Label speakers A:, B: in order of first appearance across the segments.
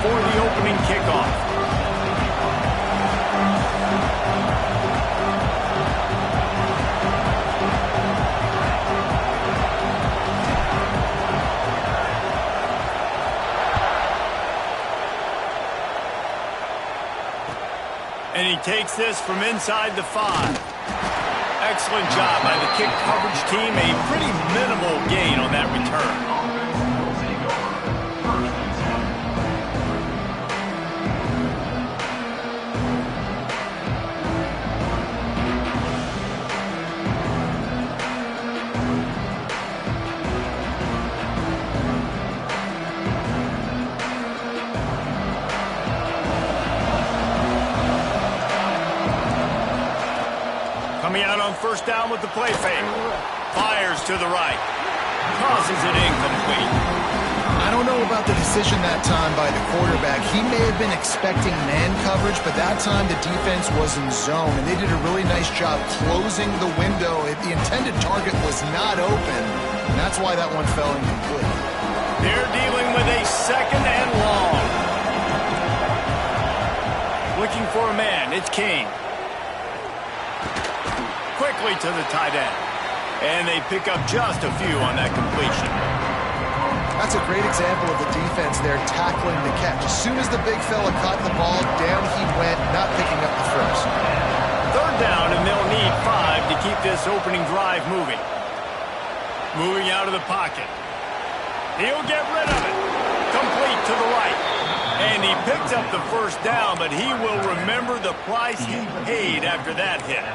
A: for the opening kickoff. And he takes this from inside the 5. Excellent job by the kick coverage team. A pretty minimal gain on that return. Coming out on first down with the play fake. Fires to the right. Tosses it incomplete.
B: I don't know about the decision that time by the quarterback. He may have been expecting man coverage, but that time the defense was in zone, and they did a really nice job closing the window. The intended target was not open, and that's why that one fell incomplete.
A: They're dealing with a second and long. Looking for a man. It's King. Quickly to the tight end. And they pick up just a few on that completion.
B: That's a great example of the defense there tackling the catch. As soon as the big fella caught the ball, down he went, not picking up the first.
A: Third down, and they'll need 5 to keep this opening drive moving. Moving out of the pocket. He'll get rid of it. Complete to the right. And he picks up the first down, but he will remember the price he paid after that hit.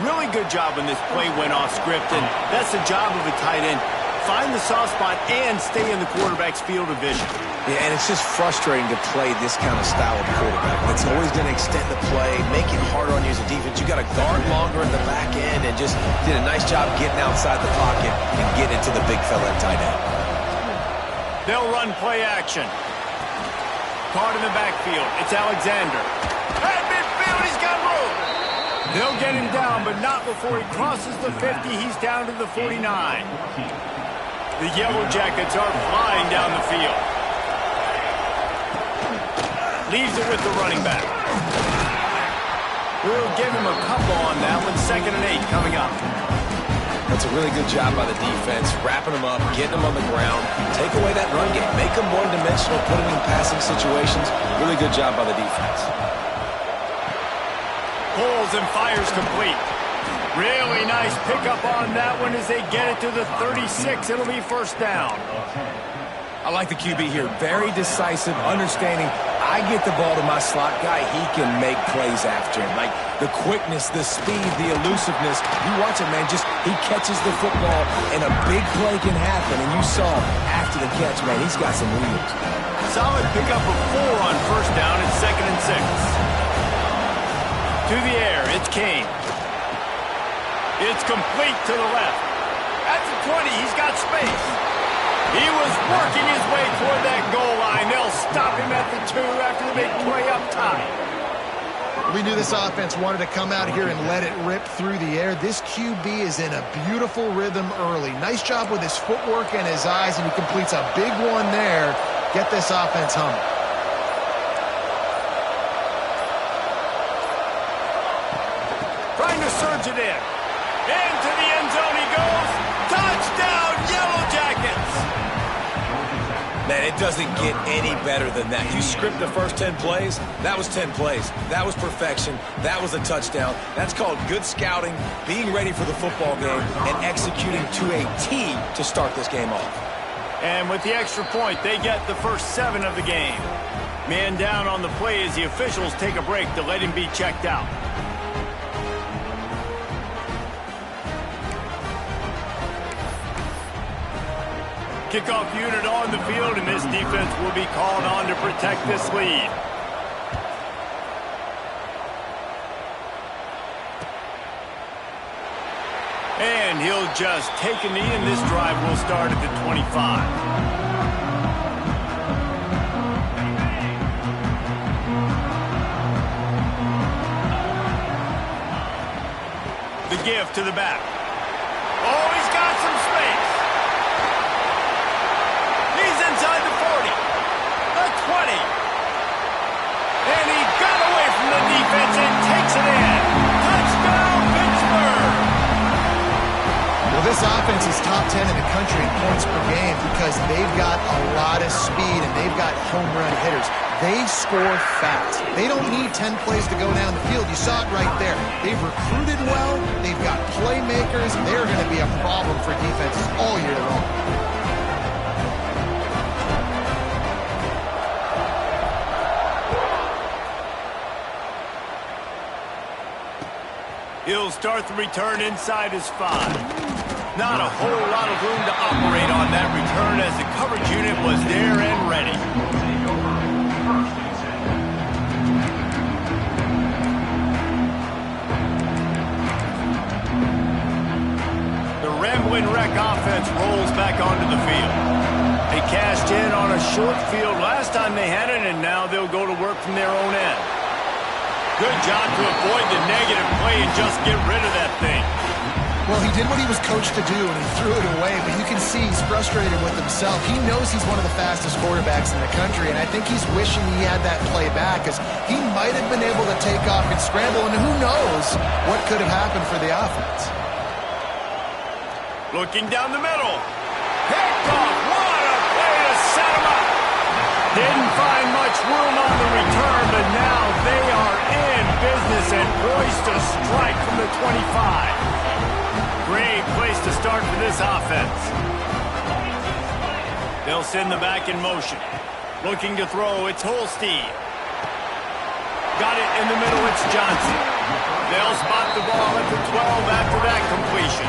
A: Really good job when this play went off script, and that's the job of a tight end. Find the soft spot and stay in the quarterback's field of vision.
C: Yeah, and it's just frustrating to play this kind of style of quarterback. It's always going to extend the play, make it harder on you as a defense. You got to guard longer in the back end, and just did a nice job getting outside the pocket and getting into the big fella at tight end.
A: They'll run play action. Caught in the backfield. It's Alexander. At midfield, he's got room. They'll get him down, but not before he crosses the 50. He's down to the 49. The Yellow Jackets are flying down the field. Leaves it with the running back. We'll give him a couple on that one. 2nd and 8 coming up.
C: That's a really good job by the defense, wrapping them up, getting them on the ground, take away that run game, make them one-dimensional, put them in passing situations. Really good job by the defense.
A: Pulls and fires complete. Really nice pickup on that one as they get it to the 36. It'll be first down.
C: I like the QB here. Very decisive, understanding. I get the ball to my slot guy, he can make plays after him. Like the quickness, the speed, the elusiveness. You watch it, man, just he catches the football and a big play can happen. And you saw after the catch, man, he's got some wheels.
A: Solid pickup of 4 on first down and 2nd and 6. To the air, it's Kane. It's complete to the left. At the 20, he's got space. He was working his way toward that goal line. They'll stop him at the 2 after the big play up top.
B: We knew this offense wanted to come out here and let it rip through the air. This QB is in a beautiful rhythm early. Nice job with his footwork and his eyes, and he completes a big one there. Get this offense humming.
A: Trying to surge it in. Into the end zone he goes. Touchdown, Yellow Jackets!
C: Man, it doesn't get any better than that. You script the first 10 plays, that was 10 plays. That was perfection. That was a touchdown. That's called good scouting, being ready for the football game, and executing to a T to start this game off.
A: And with the extra point, they get the first 7 of the game. Man down on the play as the officials take a break to let him be checked out. Kickoff unit on the field, and this defense will be called on to protect this lead. And he'll just take a knee, and this drive will start at the 25. The give to the back. Oh, he's got some space. He's inside the 40. The
B: top 10 in the country in points per game because they've got a lot of speed and they've got home run hitters. They score fast. They don't need 10 plays to go down the field. You saw it right there. They've recruited well. They've got playmakers. They're going to be a problem for defenses all year long.
A: He'll start the return inside his 5. Not a whole lot of room to operate on that return as the coverage unit was there and ready. The Ramblin' Wreck offense rolls back onto the field. They cashed in on a short field last time they had it, and now they'll go to work from their own end. Good job to avoid the negative play and just get rid of that thing.
B: Well, he did what he was coached to do, and he threw it away, but you can see he's frustrated with himself. He knows he's one of the fastest quarterbacks in the country, and I think he's wishing he had that play back, because he might have been able to take off and scramble, and who knows what could have happened for the offense.
A: Looking down the middle. Picked off. What a play to set him up. Didn't find much room on the return, but now they are in business and poised to strike from the 25. Great place to start for this offense. They'll send the back in motion. Looking to throw, it's Holstein. Got it in the middle, it's Johnson. They'll spot the ball at the 12 after that completion.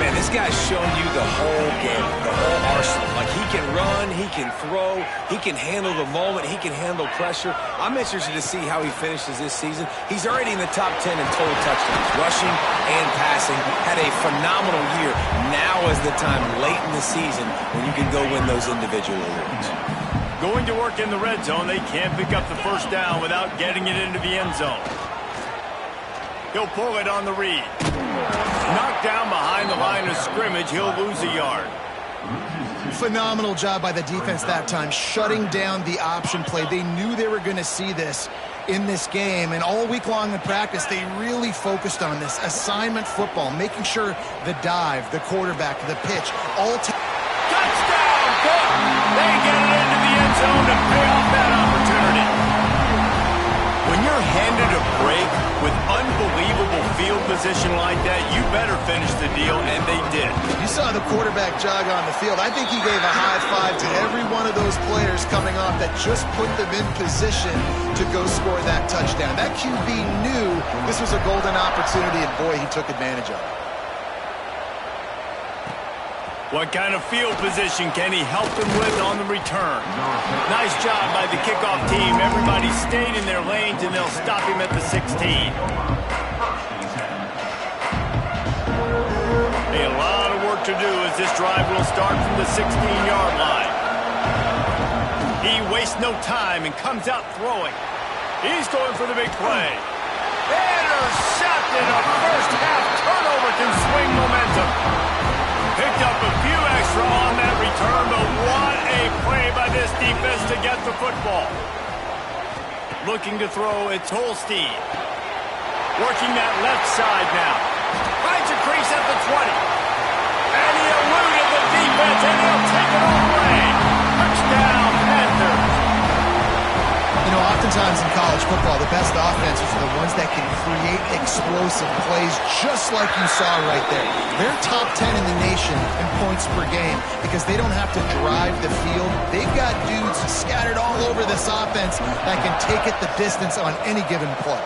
C: Man, this guy's shown you the whole game, the whole arsenal. Like, he can run, he can throw, he can handle the moment, he can handle pressure. I'm interested to see how he finishes this season. He's already in the top 10 in total touchdowns, rushing and passing. Had a phenomenal year. Now is the time late in the season when you can go win those individual awards.
A: Going to work in the red zone, they can't pick up the first down without getting it into the end zone. He'll pull it on the read. Knocked down behind the line of scrimmage, he'll lose a yard.
B: Phenomenal job by the defense that time, shutting down the option play. They knew they were going to see this in this game, and all week long in practice, they really focused on this assignment football, making sure the dive, the quarterback, the pitch, all
A: touchdown! Good! They get it into the end zone to pay off that opportunity. When you're handed a break with unbelievable field position like that, you better finish the deal, and they did.
B: You saw the quarterback jog on the field. I think he gave a high five to every one of those players coming off that just put them in position to go score that touchdown. That QB knew this was a golden opportunity, and boy, he took advantage of it.
A: What kind of field position can he help them with on the return? Nice job by the kickoff team. Everybody stayed in their lanes, and they'll stop him at the 16. A lot of work to do as this drive will start from the 16-yard line. He wastes no time and comes out throwing. He's going for the big play. Intercepted. A first-half turnover can swing momentum. Picked up a few extra on that return, but what a play by this defense to get the football. Looking to throw, it's Holstein. Working that left side now. Finds a crease at the 20. And he eluded the defense, and he'll take it all away. Touchdown, Panthers.
B: You know, oftentimes in college football, the best offenses are the ones that can create explosive plays just like you saw right there. They're top 10 in the nation in points per game because they don't have to drive the field. They've got dudes scattered all over this offense that can take it the distance on any given play.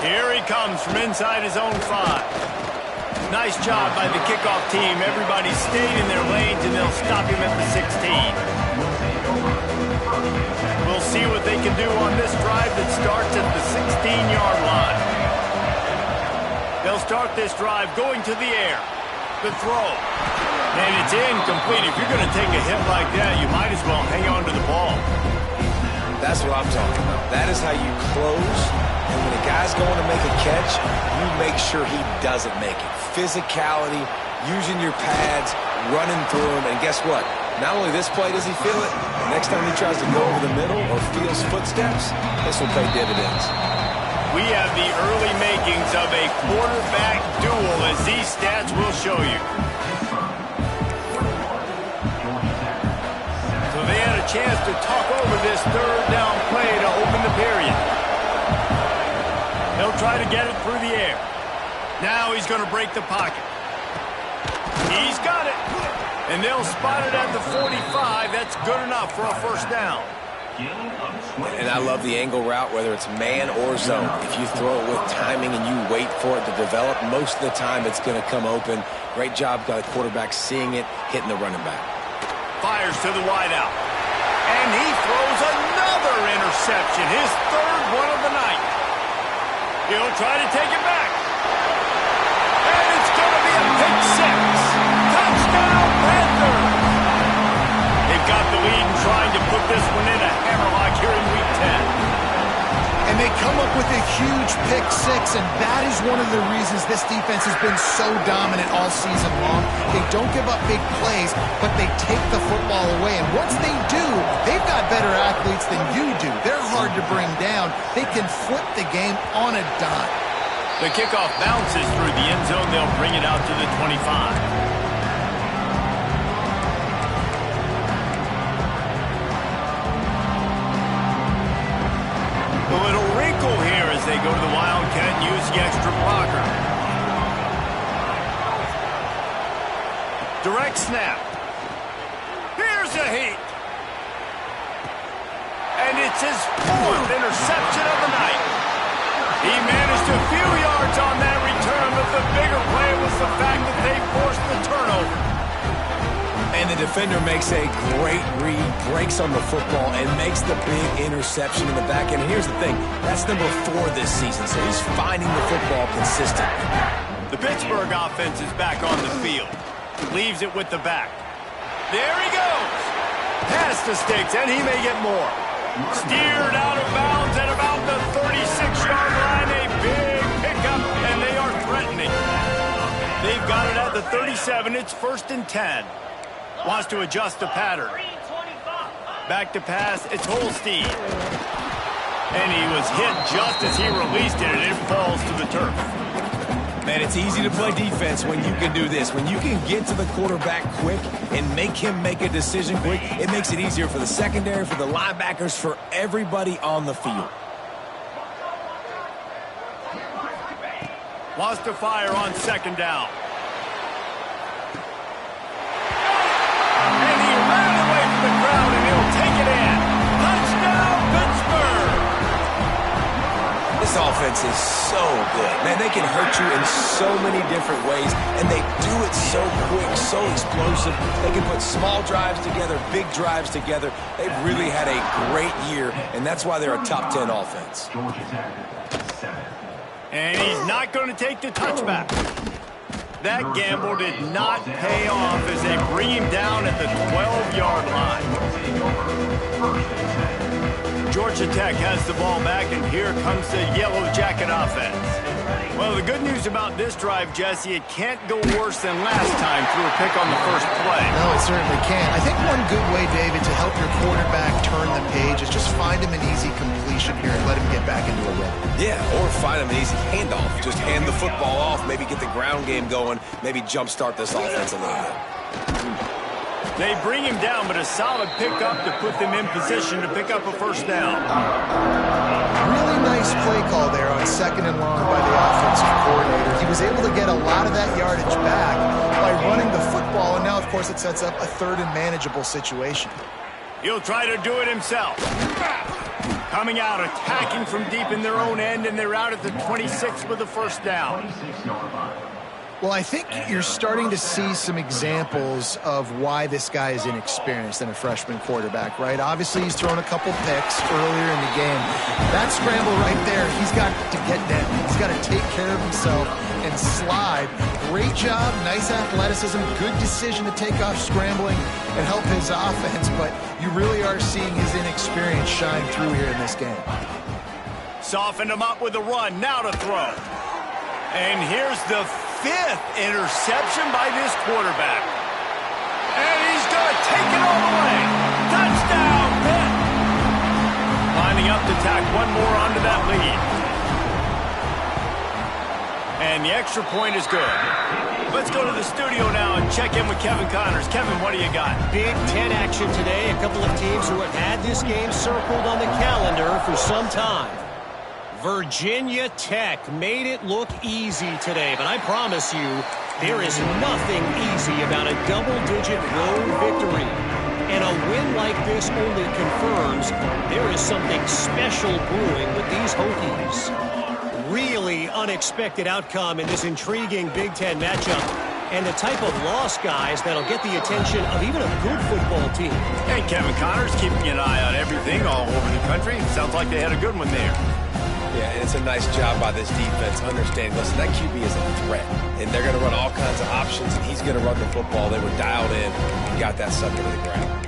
A: Here he comes from inside his own 5. Nice job by the kickoff team. Everybody stayed in their lanes, and they'll stop him at the 16. We'll see what they can do on this drive that starts at the 16-yard line. They'll start this drive going to the air. The throw. And it's incomplete. If you're going to take a hit like that, you might as well hang on to the ball.
C: That's what I'm talking about. That is how you close. And when a guy's going to make a catch, you make sure he doesn't make it. Physicality, using your pads, running through him, and guess what? Not only this play does he feel it, the next time he tries to go over the middle or feels footsteps, this will pay dividends.
A: we have the early makings of a quarterback duel, as these stats will show you. So they had a chance to talk over this third down play to open the period. He'll try to get it through the air. Now he's going to break the pocket. He's got it. And they'll spot it at the 45. That's good enough for a first down.
C: And I love the angle route, whether it's man or zone. If you throw it with timing and you wait for it to develop, most of the time it's going to come open. Great job by the quarterback seeing it, hitting the running back.
A: Fires to the wideout. And he throws another interception, his third one of the night. He'll try to take it back. And it's going to be a pick six. Touchdown, Panthers! They've got the lead and trying to put this one in a hammerlock here in Week 10.
B: And they come up with a huge pick six, and that is one of the reasons this defense has been so dominant all season long. They don't give up big plays, but they take the football away. And once they do, they've got better athletes than you do. They're hard to bring down. They can flip the game on a dime.
A: The kickoff bounces through the end zone. They'll bring it out to the 25. A little wrinkle here as they go to the Wildcat and use the extra blocker. Direct snap. Here's a heat. And it's his fourth interception of the night. He managed a few yards on that return, but the bigger play was the fact that they forced the turnover.
C: And the defender makes a great read, breaks on the football, and makes the big interception in the back end. And here's the thing, that's number 4 this season, so he's finding the football consistently.
A: The Pittsburgh offense is back on the field. Leaves it with the back. There he goes. Pass to Sticks, and he may get more. Steered out of bounds at about the 36-yard line. A big pickup, and they are threatening. They've got it at the 37. It's 1st and 10. Wants to adjust the pattern. Back to pass. It's Holstein. And he was hit just as he released it, and it falls to the turf.
C: Man, it's easy to play defense when you can do this. When you can get to the quarterback quick and make him make a decision quick, it makes it easier for the secondary, for the linebackers, for everybody on the field.
A: Wants to fire on 2nd down. And he ran away from the crowd, and he'll take it in. Touchdown, Pittsburgh!
C: This offense is so good. Man, they can hurt you in so many different ways, and they do it so quick, so explosive. They can put small drives together, big drives together. They've really had a great year, and that's why they're a top 10 offense.
A: And he's not going to take the touchback. That gamble did not pay off as they bring him down at the 12-yard line. Georgia Tech has the ball back, and here comes the Yellow Jacket offense. Well, the good news about this drive, Jesse, it can't go worse than last time through a pick on the first play.
B: No, it certainly can't. I think one good way, David, to help your quarterback turn the page is just find him an easy completion here and let him get back into a rhythm.
C: Yeah, or find him an easy handoff. Just hand the football off, maybe get the ground game going, maybe jumpstart this offense a little bit.
A: They bring him down, but a solid pickup to put them in position to pick up a first down.
B: Really nice play call there on 2nd and long by the offensive coordinator. He was able to get a lot of that yardage back by running the football, and now, of course, it sets up a 3rd and manageable situation.
A: He'll try to do it himself. Coming out, attacking from deep in their own end, and they're out at the 26 with the first down.
B: Well, I think you're starting to see some examples of why this guy is inexperienced than a freshman quarterback, right? Obviously, he's thrown a couple picks earlier in the game. That scramble right there, he's got to get down. He's got to take care of himself and slide. Great job, nice athleticism, good decision to take off scrambling and help his offense, but you really are seeing his inexperience shine through here in this game.
A: Softened him up with a run, now to throw. And here's the 5th interception by this quarterback. And he's going to take it all the way. Touchdown, Pitt! Lining up to tack one more onto that lead. And the extra point is good. Let's go to the studio now and check in with Kevin Connors. Kevin, what do you got?
D: Big Ten action today. A couple of teams who have had this game circled on the calendar for some time. Virginia Tech made it look easy today, but I promise you, there is nothing easy about a double-digit road victory. And a win like this only confirms there is something special brewing with these Hokies. Really unexpected outcome in this intriguing Big Ten matchup. And the type of loss, guys, that'll get the attention of even a good football team.
A: Hey, Kevin Connors, keeping an eye on everything all over the country. Sounds like they had a good one there.
C: Yeah, and it's a nice job by this defense understanding, listen, that QB is a threat, and they're going to run all kinds of options, and he's going to run the football. They were dialed in and got that sucker to the ground.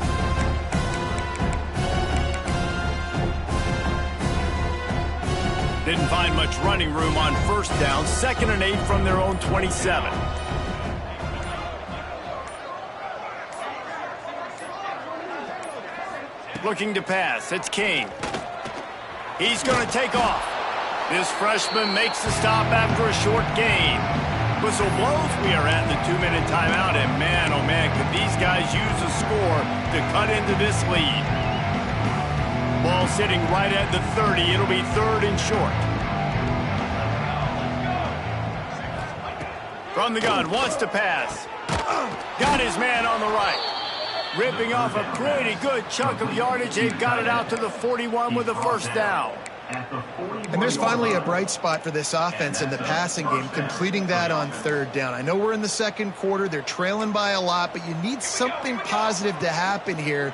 A: Didn't find much running room on first down. 2nd and 8 from their own 27. Looking to pass. It's King. He's going to take off. This freshman makes the stop after a short gain. Whistle blows. We are at the 2-minute timeout, and man, oh man, could these guys use a score to cut into this lead. Ball sitting right at the 30. It'll be 3rd and short. From the gun, wants to pass. Got his man on the right. Ripping off a pretty good chunk of yardage. They've got it out to the 41 with a first down.
B: And there's finally a bright spot for this offense in the passing game, completing that on 3rd down. I know we're in the 2nd quarter. They're trailing by a lot, but you need something positive to happen here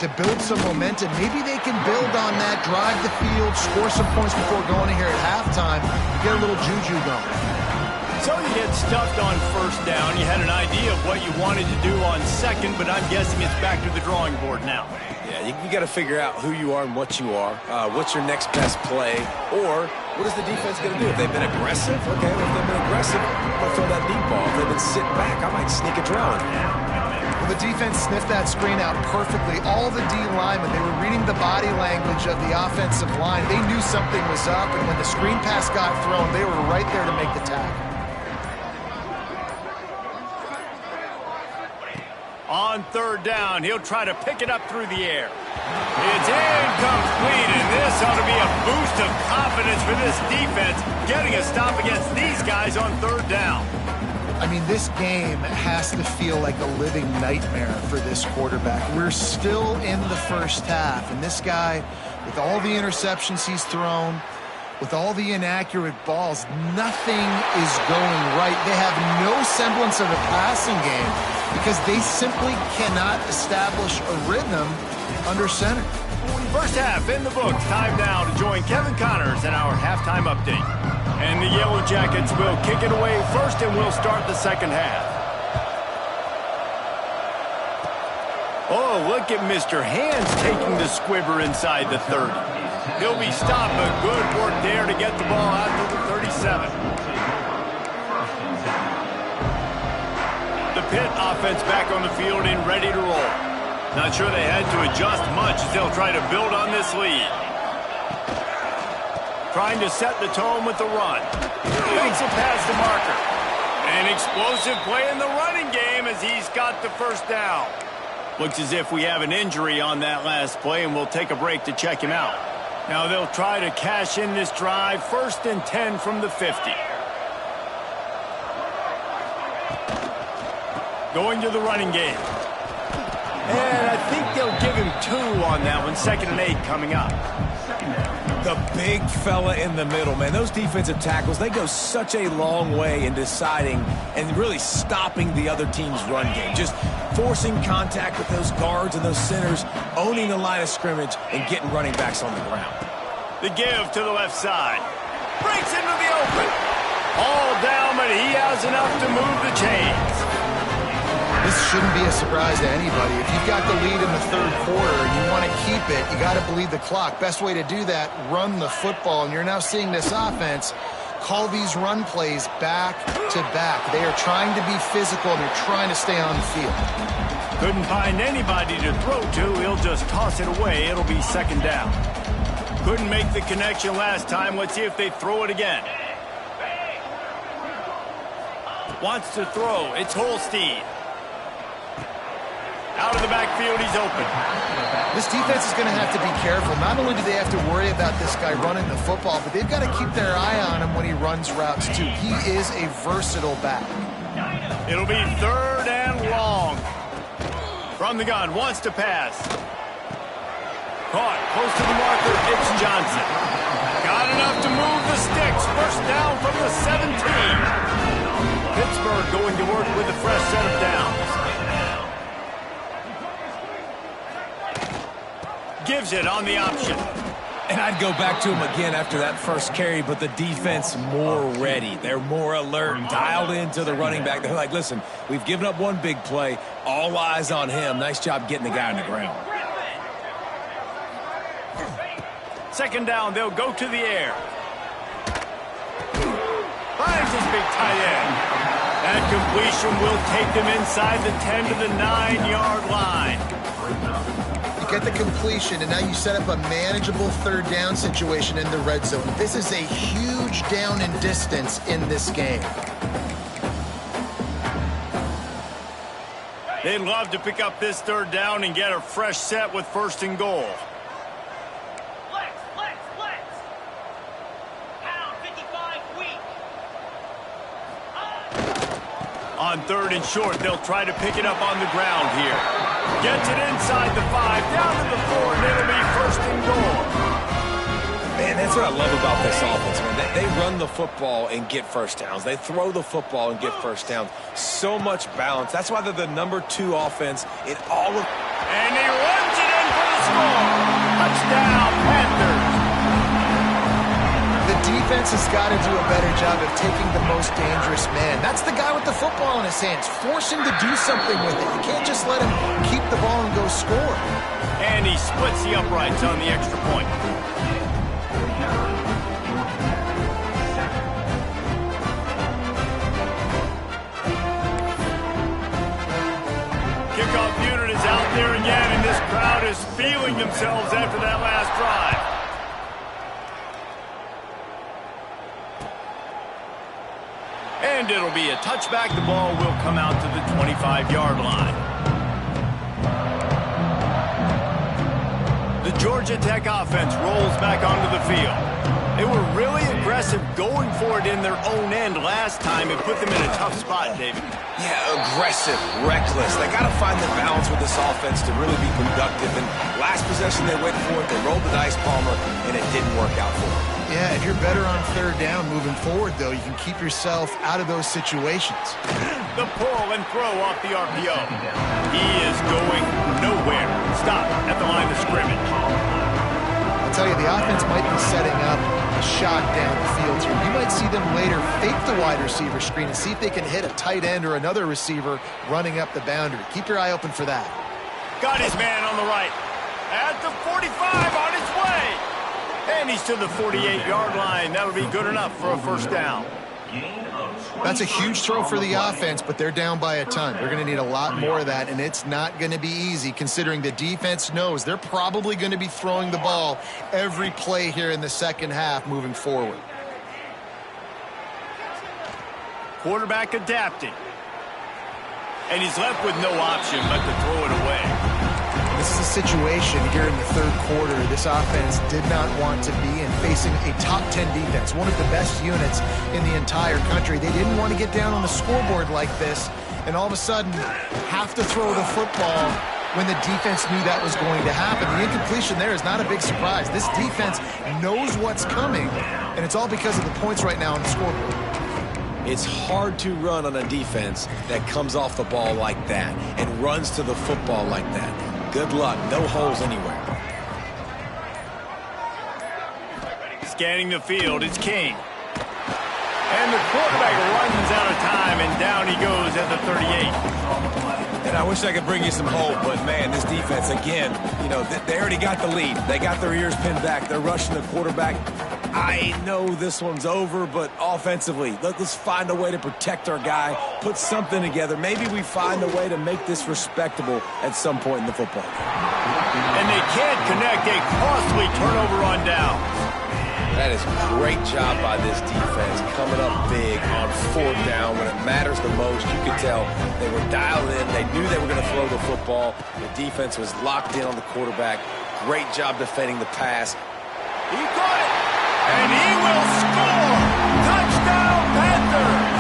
B: to build some momentum. Maybe they can build on that, drive the field, score some points before going in here at halftime, get a little juju going.
A: So you get stuffed on first down. You had an idea of what you wanted to do on 2nd, but I'm guessing it's back to the drawing board now.
C: Yeah, you got to figure out who you are and what you are. What's your next best play? Or what is the defense going to do? If they've been aggressive, okay, if they've been aggressive, I'll throw that deep ball. If they've been sitting back, I might sneak a drill in.
B: Well, the defense sniffed that screen out perfectly. All the D linemen, they were reading the body language of the offensive line. They knew something was up, and when the screen pass got thrown, they were right there to make the tackle.
A: On 3rd down, he'll try to pick it up through the air. It's incomplete, and this ought to be a boost of confidence for this defense, getting a stop against these guys on 3rd down.
B: I mean, this game has to feel like a living nightmare for this quarterback. We're still in the first half, and this guy, with all the interceptions he's thrown, with all the inaccurate balls, nothing is going right. They have no semblance of a passing game because they simply cannot establish a rhythm under center.
A: First half in the books. Time now to join Kevin Connors in our halftime update. And the Yellow Jackets will kick it away first, and we'll start the 2nd half. Oh, look at Mr. Hands taking the squibber inside the 30. He'll be stopped, but good work there to get the ball out to the 37. The Pitt offense back on the field and ready to roll. Not sure they had to adjust much as they'll try to build on this lead. Trying to set the tone with the run. Makes it past the marker. An explosive play in the running game as he's got the first down. Looks as if we have an injury on that last play, and we'll take a break to check him out. Now they'll try to cash in this drive. 1st and 10 from the 50. Going to the running game. And I think they'll give him 2 on that one. 2nd and 8 coming up.
C: The big fella in the middle, man. Those defensive tackles, they go such a long way in deciding and really stopping the other team's run game. Just forcing contact with those guards and those centers, owning the line of scrimmage, and getting running backs on the ground.
A: The give to the left side. Breaks into the open. All down, but he has enough to move the chains.
B: This shouldn't be a surprise to anybody. If you've got the lead in the 3rd quarter and you want to keep it, you got to bleed the clock. Best way to do that, run the football. And you're now seeing this offense call these run plays back to back. They are trying to be physical, and they're trying to stay on the field.
A: Couldn't find anybody to throw to. He'll just toss it away. It'll be 2nd down. Couldn't make the connection last time. Let's see if they throw it again. Wants to throw. It's Holstein. Out of the backfield, he's open.
B: This defense is going to have to be careful. Not only do they have to worry about this guy running the football, but they've got to keep their eye on him when he runs routes, too. He is a versatile back.
A: It'll be 3rd and long. From the gun, wants to pass. Caught, close to the marker, it's Johnson. Got enough to move the sticks. First down from the 17. Pittsburgh going to work with a fresh set of downs. Gives it on the option.
C: And I'd go back to him again after that first carry, but the defense more ready. They're more alert, dialed into the running back. They're like, listen, we've given up one big play. All eyes on him. Nice job getting the guy on the ground.
A: 2nd down, they'll go to the air. Finds his big tight end. That completion will take them inside the 10 to the 9-yard line.
B: You get the completion, and now you set up a manageable 3rd down situation in the red zone. This is a huge down in distance in this game.
A: They'd love to pick up this 3rd down and get a fresh set with 1st and goal. On 3rd and short, they'll try to pick it up on the ground here. Gets it inside the 5, down to the 4, and it'll be 1st and goal.
C: Man, that's what I love about this offense, man. They run the football and get first downs. They throw the football and get first downs. So much balance. That's why they're the #2 offense in all of...
A: And he runs it in for the score. Touchdown, Panthers.
B: The defense has got to do a better job of taking the most dangerous man. That's the guy with the football in his hands. Force him to do something with it. You can't just let him keep the ball and go score.
A: And he splits the uprights on the extra point. Kickoff unit is out there again, and this crowd is feeling themselves after that last drive. And it'll be a touchback. The ball will come out to the 25-yard line. The Georgia Tech offense rolls back onto the field. They were really aggressive going for it in their own end last time and put them in a tough spot, David.
C: Yeah, aggressive, reckless. They got to find the balance with this offense to really be productive. And last possession they went for it, they rolled the dice, Palmer, and it didn't work out for them.
B: Yeah, if you're better on 3rd down moving forward, though, you can keep yourself out of those situations.
A: The pull and throw off the RPO. He is going nowhere. Stop at the line of scrimmage.
B: I'll tell you, the offense might be setting up a shot down the field here. You might see them later fake the wide receiver screen and see if they can hit a tight end or another receiver running up the boundary. Keep your eye open for that.
A: Got his man on the right. At the 45, on his way. And he's to the 48-yard line. That would be good enough for a 1st down.
B: That's a huge throw for the offense, but they're down by a ton. They're going to need a lot more of that, and it's not going to be easy considering the defense knows they're probably going to be throwing the ball every play here in the 2nd half moving forward.
A: Quarterback adapting. And he's left with no option but to throw it away.
B: This is a situation here in the 3rd quarter this offense did not want to be in, facing a top 10 defense, one of the best units in the entire country. They didn't want to get down on the scoreboard like this and all of a sudden have to throw the football when the defense knew that was going to happen. The incompletion there is not a big surprise. This defense knows what's coming, and it's all because of the points right now on the scoreboard.
C: It's hard to run on a defense that comes off the ball like that and runs to the football like that. Good luck. No holes anywhere.
A: Scanning the field, it's King. And the quarterback runs out of time, and down he goes at the 38.
C: And I wish I could bring you some hope, but, man, this defense, again, you know, they already got the lead. They got their ears pinned back. They're rushing the quarterback. I know this one's over, but offensively, let's find a way to protect our guy, put something together. Maybe we find a way to make this respectable at some point in the football game.
A: And they can't connect a costly turnover on downs.
C: That is great job by this defense, coming up big on 4th down when it matters the most. You could tell they were dialed in. They knew they were going to throw the football. The defense was locked in on the quarterback. Great job defending the pass.
A: He caught it, and he will score. Touchdown, Panthers.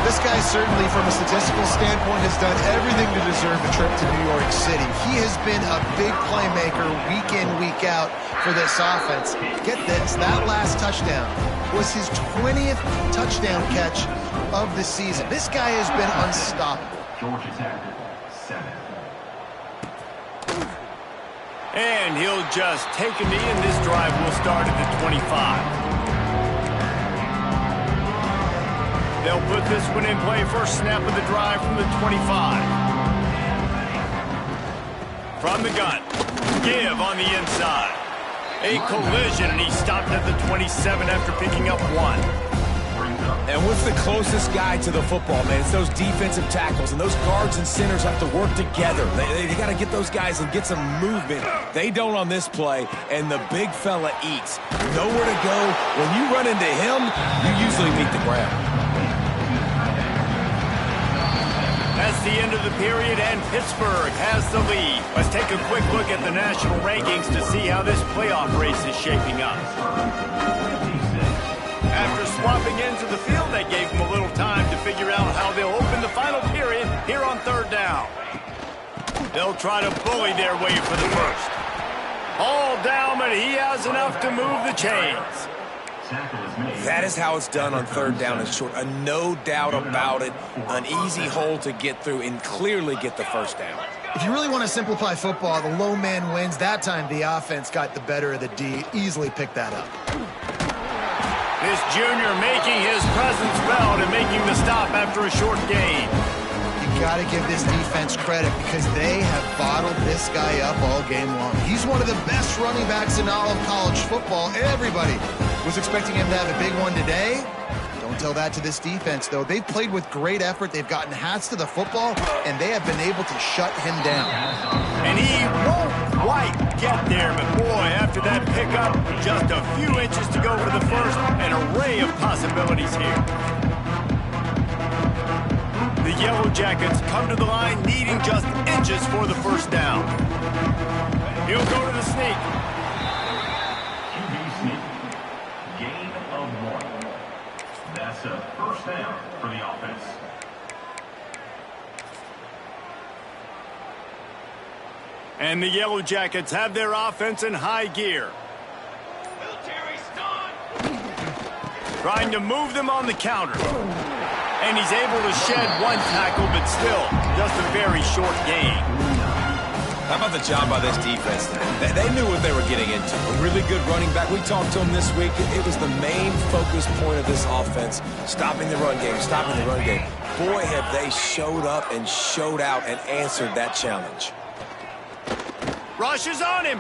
B: This guy certainly, from a statistical standpoint, has done everything to deserve a trip to New York City. He has been a big playmaker week in, week out for this offense. Get this, that last touchdown was his 20th touchdown catch of the season. This guy has been unstoppable.
E: Georgia Tech, 7.
A: And he'll just take a knee, and this drive will start at the 25. They'll put this one in play. First snap of the drive from the 25. From the gun. Give on the inside. A collision, and he stopped at the 27 after picking up 1.
C: And what's the closest guy to the football, man? It's those defensive tackles, and those guards and centers have to work together. They got to get those guys and get some movement. They don't on this play, and the big fella eats. Nowhere to go. When you run into him, you usually meet the ground.
A: That's the end of the period, and Pittsburgh has the lead. Let's take a quick look at the national rankings to see how this playoff race is shaping up. After swapping into the field, they gave him a little time to figure out how they'll open the final period here on 3rd down. They'll try to bully their way for the first. All down, but he has enough to move the chains.
C: That is how it's done on 3rd down and short. No doubt about it. An easy hole to get through and clearly get the first down.
B: If you really want to simplify football, the low man wins. That time the offense got the better of the D. Easily picked that up.
A: This junior making his presence felt and making the stop after a short gain.
B: You got to give this defense credit because they have bottled this guy up all game long. He's one of the best running backs in all of college football. Everybody was expecting him to have a big one today. Don't tell that to this defense, though. They've played with great effort. They've gotten hats to the football, and they have been able to shut him down.
A: And he won't quite get there, but boy, after that pickup, just a few inches to go for the first. An array of possibilities here. The Yellow Jackets come to the line needing just inches for the first down. He'll go to the sneak.
E: QB sneak. Gain of 1. That's a first down for the offense.
A: And the Yellow Jackets have their offense in high gear. Trying to move them on the counter. And he's able to shed 1 tackle, but still, just a very short gain.
C: How about the job by this defense? They knew what they were getting into. A really good running back. We talked to him this week. It was the main focus point of this offense, stopping the run game, stopping the run game. Boy, have they showed up and showed out and answered that challenge.
A: Rush is on him.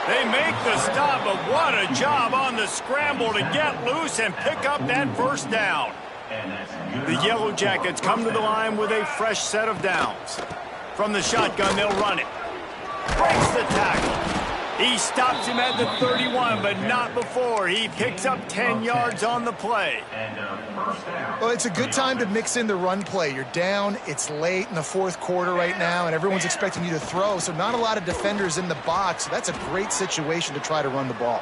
A: They make the stop, but what a job on the scramble to get loose and pick up that first down. The Yellow Jackets come to the line with a fresh set of downs. From the shotgun, they'll run it. Breaks the tackle. He stops him at the 31, but not before. He picks up 10 yards on the play.
B: Well, it's a good time to mix in the run play. You're down, it's late in the 4th quarter right now, and everyone's expecting you to throw, so not a lot of defenders in the box. So that's a great situation to try to run the ball.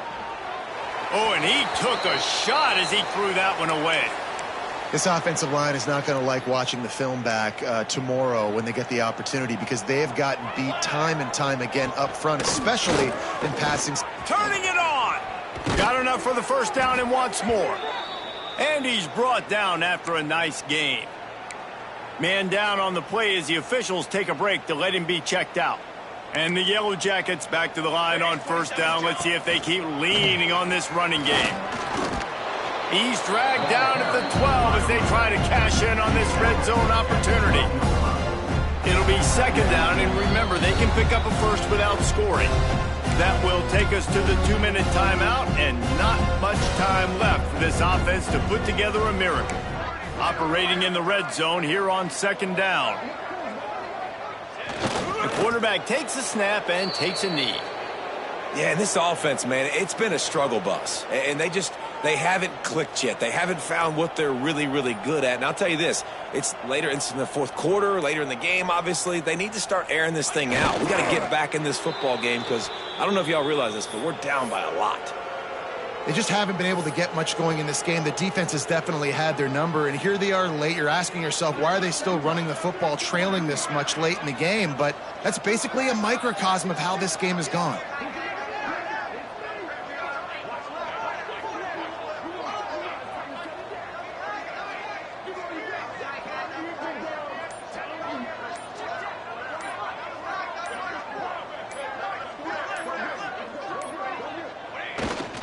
A: Oh, and he took a shot as he threw that one away.
B: This offensive line is not going to like watching the film back tomorrow when they get the opportunity because they have gotten beat time and time again up front, especially in passing.
A: Turning it on. Got enough for the first down and wants more. And he's brought down after a nice gain. Man down on the play as the officials take a break to let him be checked out. And the Yellow Jackets back to the line on first down. Let's see if they keep leaning on this running game. He's dragged down at the 12 as they try to cash in on this red zone opportunity. It'll be second down, and remember, they can pick up a first without scoring. That will take us to the 2-minute timeout, and not much time left for this offense to put together a miracle. Operating in the red zone here on second down. The quarterback takes a snap and takes a knee.
C: Yeah, and this offense, man, it's been a struggle bus. And they haven't clicked yet. They haven't found what they're really, really good at. And I'll tell you this, it's in the fourth quarter, later in the game, obviously. They need to start airing this thing out. We got to get back in this football game because I don't know if y'all realize this, but we're down by a lot.
B: They just haven't been able to get much going in this game. The defense has definitely had their number, and here they are late. You're asking yourself, why are they still running the football, trailing this much late in the game? But that's basically a microcosm of how this game has gone.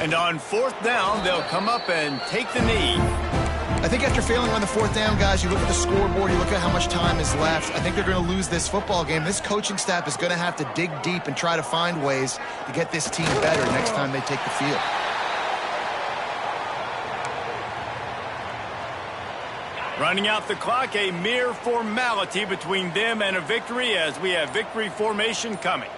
A: And on fourth down, they'll come up and take the knee.
B: I think after failing on the fourth down, guys, you look at the scoreboard, you look at how much time is left. I think they're going to lose this football game. This coaching staff is going to have to dig deep and try to find ways to get this team better next time they take the field.
A: Running out the clock, a mere formality between them and a victory as we have victory formation coming.